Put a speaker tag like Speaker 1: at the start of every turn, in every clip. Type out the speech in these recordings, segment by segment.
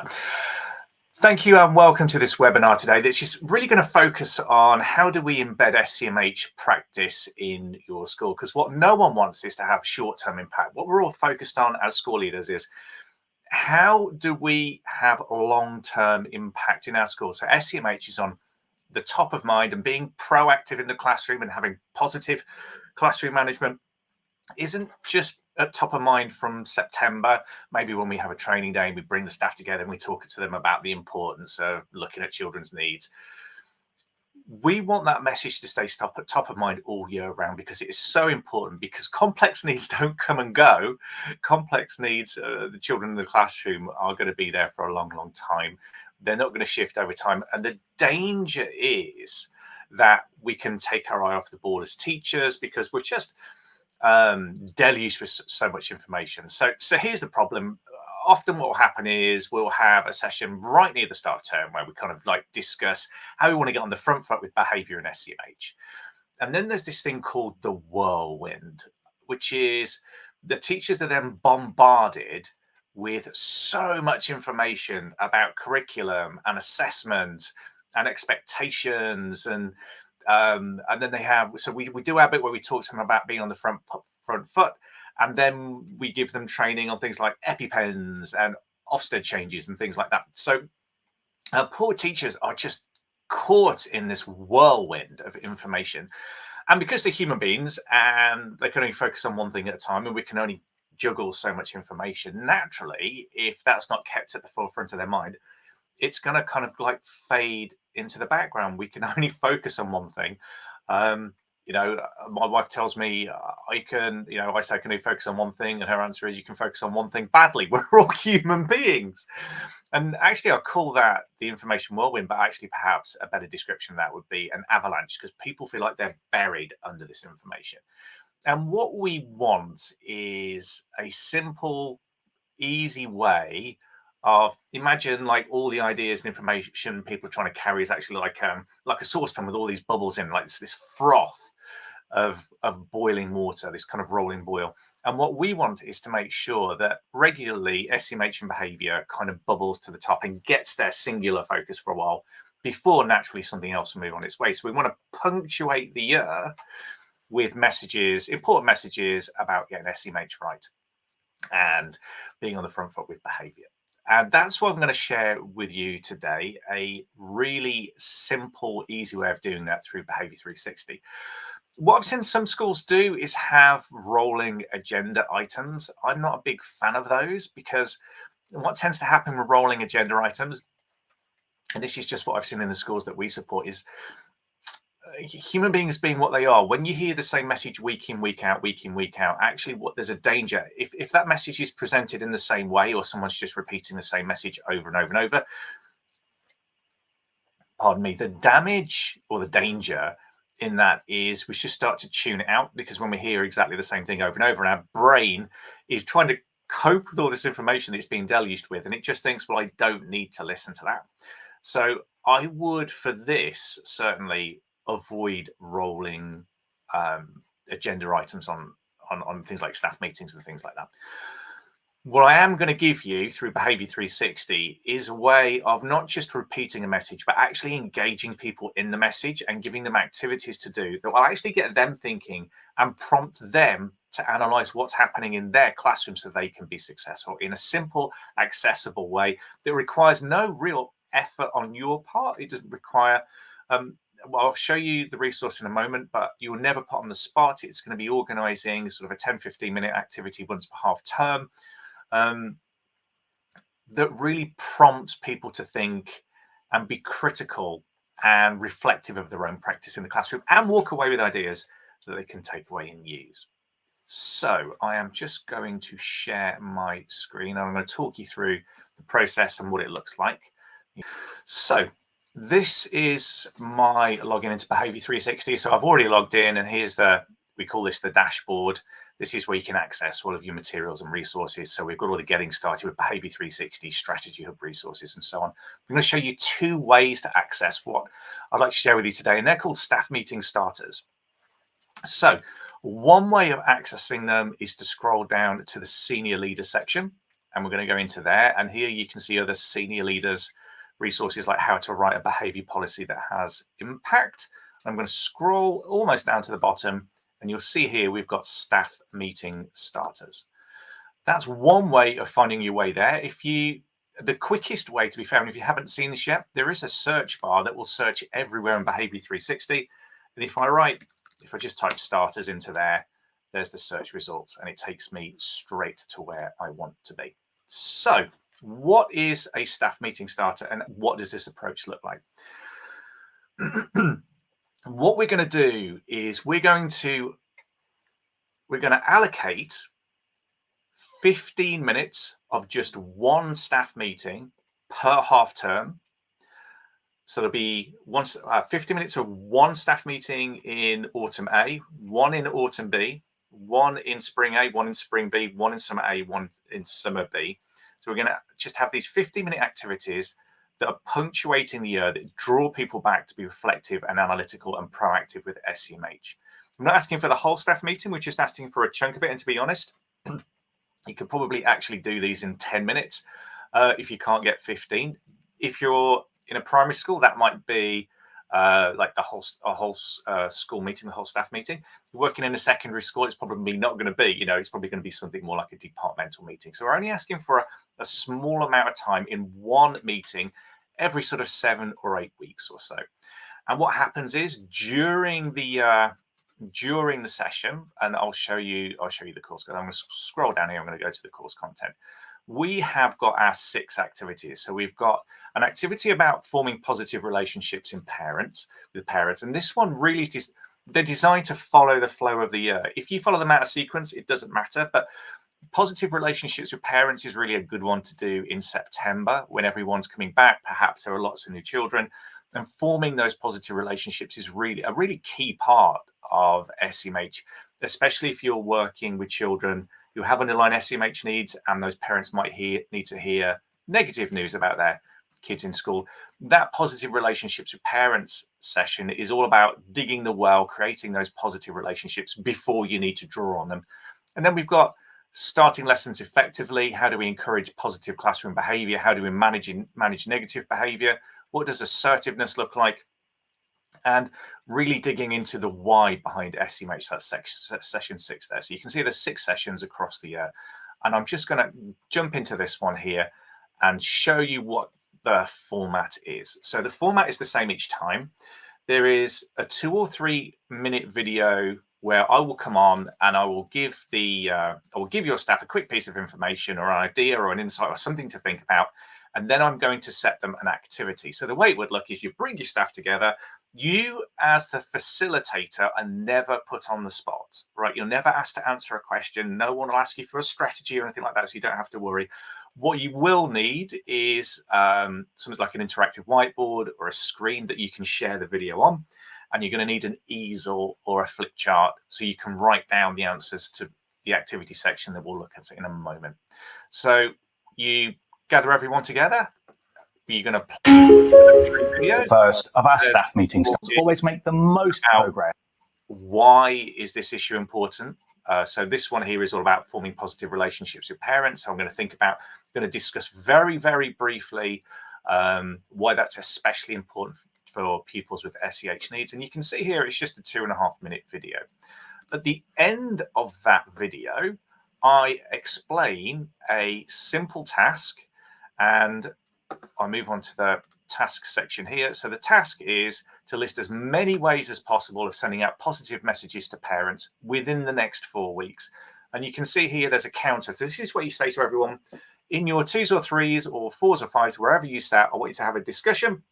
Speaker 1: that. Thank you and welcome to this webinar today. That's just really going to focus on how do we embed SEMH practice in your school, because what no one wants is to have short-term impact. What we're all focused on as school leaders is how do we have long-term impact in our school. So SEMH is on the top of mind, and being proactive in the classroom and having positive classroom management isn't just at top of mind from September. Maybe when we have a training day and we bring the staff together and we talk to them about the importance of looking at children's needs. We want that message to stay at top of mind all year round, because it is so important, because complex needs don't come and go. Complex needs, the children in the classroom are going to be there for a long, long time. They're not going to shift over time. And the danger is that we can take our eye off the ball as teachers, because we're just deluged with so much information. So here's the problem. Often what will happen is we'll have a session right near the start of term where we kind of like discuss how we want to get on the front foot with behaviour and SEMH. And then there's this thing called the whirlwind, which is the teachers are then bombarded with so much information about curriculum and assessment and expectations, and then they have, so we do our bit where we talk to them about being on the front foot, and then we give them training on things like EpiPens and Ofsted changes and things like that. So poor teachers are just caught in this whirlwind of information, and because they're human beings and they can only focus on one thing at a time, and we can only juggle so much information, naturally, if that's not kept at the forefront of their mind, it's going to kind of like fade into the background. We can only focus on one thing. My wife tells me I say I can only focus on one thing, and her answer is you can focus on one thing badly. We're all human beings. And actually I call that the information whirlwind, but actually perhaps a better description of that would be an avalanche, because people feel like they're buried under this information. And what we want is a simple, easy way of, imagine like all the ideas and information people are trying to carry is actually like a saucepan with all these bubbles in, like this froth of boiling water, this kind of rolling boil. And what we want is to make sure that regularly SEMH and behaviour kind of bubbles to the top and gets their singular focus for a while before naturally something else will move on its way. So we want to punctuate the year with messages, important messages about getting SEMH right and being on the front foot with behaviour. And that's what I'm going to share with you today, a really simple, easy way of doing that through Behaviour 360. What I've seen some schools do is have rolling agenda items. I'm not a big fan of those, because what tends to happen with rolling agenda items, and this is just what I've seen in the schools that we support, is human beings being what they are, when you hear the same message week in, week out, actually there's a danger. If that message is presented in the same way, or someone's just repeating the same message over and over and over, pardon me, the damage or the danger in that is we should start to tune it out, because when we hear exactly the same thing over and over, and our brain is trying to cope with all this information that it's being deluged with, and it just thinks, well, I don't need to listen to that. So I would, for this, certainly avoid rolling agenda items on things like staff meetings and things like that. What I am going to give you through Behaviour 360 is a way of not just repeating a message, but actually engaging people in the message and giving them activities to do that will actually get them thinking and prompt them to analyze what's happening in their classroom so they can be successful in a simple, accessible way that requires no real effort on your part. It doesn't require I'll show you the resource in a moment, but you will never put on the spot. It's going to be organizing sort of a 10-15 minute activity once per half term that really prompts people to think and be critical and reflective of their own practice in the classroom, and walk away with ideas that they can take away and use. So I am just going to share my screen. I'm going to talk you through the process and what it looks like. So this is my login into Behaviour 360. So I've already logged in, and here's we call this the dashboard. This is where you can access all of your materials and resources. So we've got all the getting started with Behaviour 360, Strategy Hub resources, and so on. I'm going to show you two ways to access what I'd like to share with you today, and they're called staff meeting starters. So one way of accessing them is to scroll down to the senior leader section, and we're going to go into there. And here you can see other senior leaders resources like how to write a behavior policy that has impact. I'm going to scroll almost down to the bottom, and you'll see here we've got staff meeting starters. That's one way of finding your way there. The quickest way, to be fair, and if you haven't seen this yet, there is a search bar that will search everywhere in Behaviour 360. And if I just type starters into there, there's the search results, and it takes me straight to where I want to be. So what is a staff meeting starter, and what does this approach look like? What we're going to do is we're going to allocate 15 minutes of just one staff meeting per half term. So there'll be 50 minutes of one staff meeting in autumn A, one in autumn B, one in spring A, one in spring B, one in summer A, one in summer B. So we're going to just have these 50-minute activities that are punctuating the year, that draw people back to be reflective and analytical and proactive with SEMH. I'm not asking for the whole staff meeting, we're just asking for a chunk of it. And to be honest, you could probably actually do these in 10 minutes if you can't get 15. If you're in a primary school, that might be like a whole school meeting, the whole staff meeting. If you're working in a secondary school, it's probably not going to be, it's probably going to be something more like a departmental meeting. So we're only asking for a small amount of time in one meeting every sort of 7 or 8 weeks or so. And what happens is during the session, and I'll show you the course. I'm going to scroll down here. I'm going to go to the course content. We have got our 6 activities. So we've got an activity about forming positive relationships with parents. And this one really is, they're designed to follow the flow of the year. If you follow them out of sequence, it doesn't matter. But positive relationships with parents is really a good one to do in September when everyone's coming back. Perhaps there are lots of new children. And forming those positive relationships is really a really key part of SEMH, especially if you're working with children who have underlying SEMH needs, and those parents might need to hear negative news about their kids in school. That positive relationships with parents session is all about digging the well, creating those positive relationships before you need to draw on them. And then we've got starting lessons effectively. How do we encourage positive classroom behavior? How do we manage negative behavior? What does assertiveness look like? And really digging into the why behind SEMH. That's session 6 there. So you can see there's 6 sessions across the year. And I'm just going to jump into this one here and show you what the format is. So the format is the same each time. There is a 2 or 3 minute video where I will come on and I will give your staff a quick piece of information or an idea or an insight or something to think about. And then I'm going to set them an activity. So the way it would look is you bring your staff together. You, as the facilitator, are never put on the spot, right? You're never asked to answer a question. No one will ask you for a strategy or anything like that, so you don't have to worry. What you will need is something like an interactive whiteboard or a screen that you can share the video on. And you're going to need an easel or a flip chart so you can write down the answers to the activity section that we'll look at in a moment. So you gather everyone together. You're going to play
Speaker 2: first of our staff meetings to always make the most progress.
Speaker 1: Why is this issue important? So this one here is all about forming positive relationships with parents. So I'm going to discuss very, very briefly why that's especially important for pupils with SEH needs. And you can see here, it's just a 2.5 minute video. At the end of that video, I explain a simple task, and I'll move on to the task section here. So the task is to list as many ways as possible of sending out positive messages to parents within the next 4 weeks. And you can see here, there's a counter. So this is what you say to everyone in your 2s or 3s or 4s or 5s, wherever you sat. I want you to have a discussion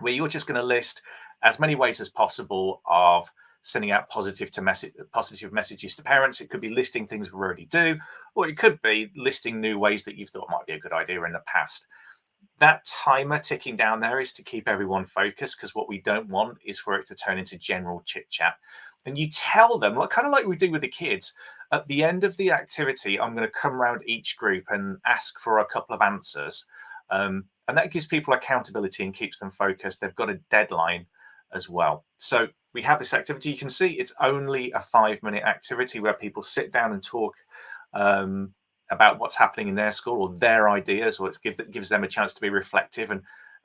Speaker 1: where you're just going to list as many ways as possible of sending out positive messages to parents. It could be listing things we already do, or it could be listing new ways that you've thought might be a good idea in the past. That timer ticking down there is to keep everyone focused, because what we don't want is for it to turn into general chit chat. And you tell them, kind of like we do with the kids, at the end of the activity, I'm going to come around each group and ask for a couple of answers. And that gives people accountability and keeps them focused. They've got a deadline as well. So we have this activity. You can see it's only a 5-minute activity where people sit down and talk about what's happening in their school or their ideas, or it gives them a chance to be reflective and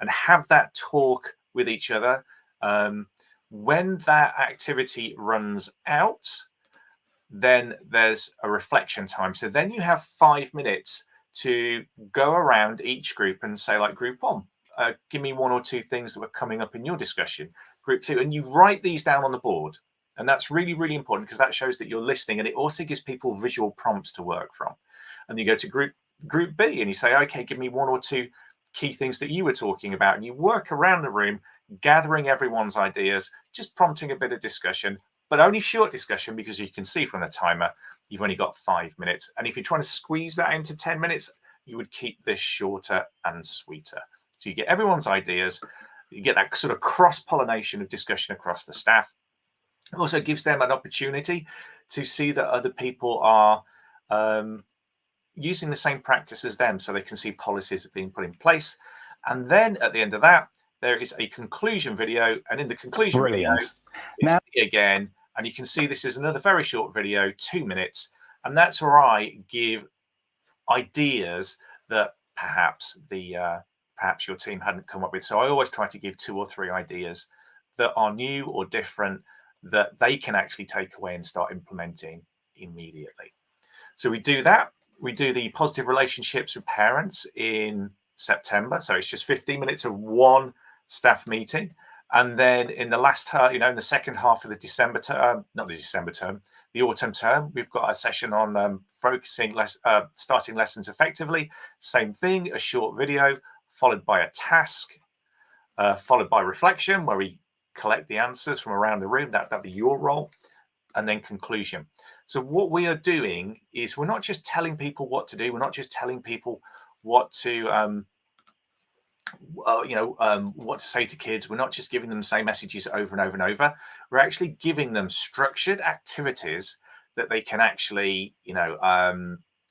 Speaker 1: have that talk with each other. When that activity runs out, then there's a reflection time. So then you have 5 minutes to go around each group and say, like, group one, give me 1 or 2 things that were coming up in your discussion. Group two, and you write these down on the board. And that's really, really important because that shows that you're listening, and it also gives people visual prompts to work from. And you go to group B and you say, okay, give me 1 or 2 key things that you were talking about. And you work around the room, gathering everyone's ideas, just prompting a bit of discussion, but only short discussion, because you can see from the timer, you've only got 5 minutes. And if you're trying to squeeze that into 10 minutes, you would keep this shorter and sweeter. So you get everyone's ideas, you get that sort of cross-pollination of discussion across the staff. It also gives them an opportunity to see that other people are using the same practice as them, so they can see policies being put in place. And then at the end of that, there is a conclusion video, and in the conclusion video, it's me again, and you can see this is another very short video, 2 minutes, and that's where I give ideas that perhaps perhaps your team hadn't come up with. So I always try to give 2 or 3 ideas that are new or different that they can actually take away and start implementing immediately. So we do that. We do the positive relationships with parents in September. So it's just 15 minutes of one staff meeting. And then in the last, in the second half of the December term, not the December term, the autumn term, we've got a session on starting lessons effectively. Same thing, a short video followed by a task, followed by reflection, where we collect the answers from around the room. That'd be your role. And then conclusion. So what we are doing is we're not just telling people what to do. We're not just telling people what to, what to say to kids. We're not just giving them the same messages over and over and over. We're actually giving them structured activities that they can actually,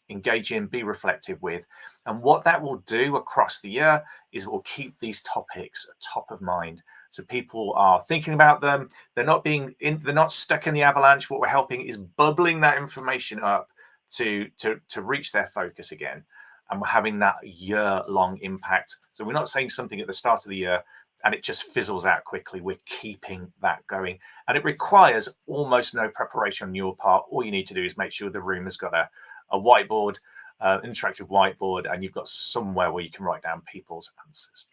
Speaker 1: engage in, be reflective with. And what that will do across the year is it will keep these topics top of mind. So people are thinking about them. They're not stuck in the avalanche. What we're helping is bubbling that information up to reach their focus again. And we're having that year-long impact. So we're not saying something at the start of the year and it just fizzles out quickly. We're keeping that going. And it requires almost no preparation on your part. All you need to do is make sure the room has got a whiteboard, interactive whiteboard, and you've got somewhere where you can write down people's answers.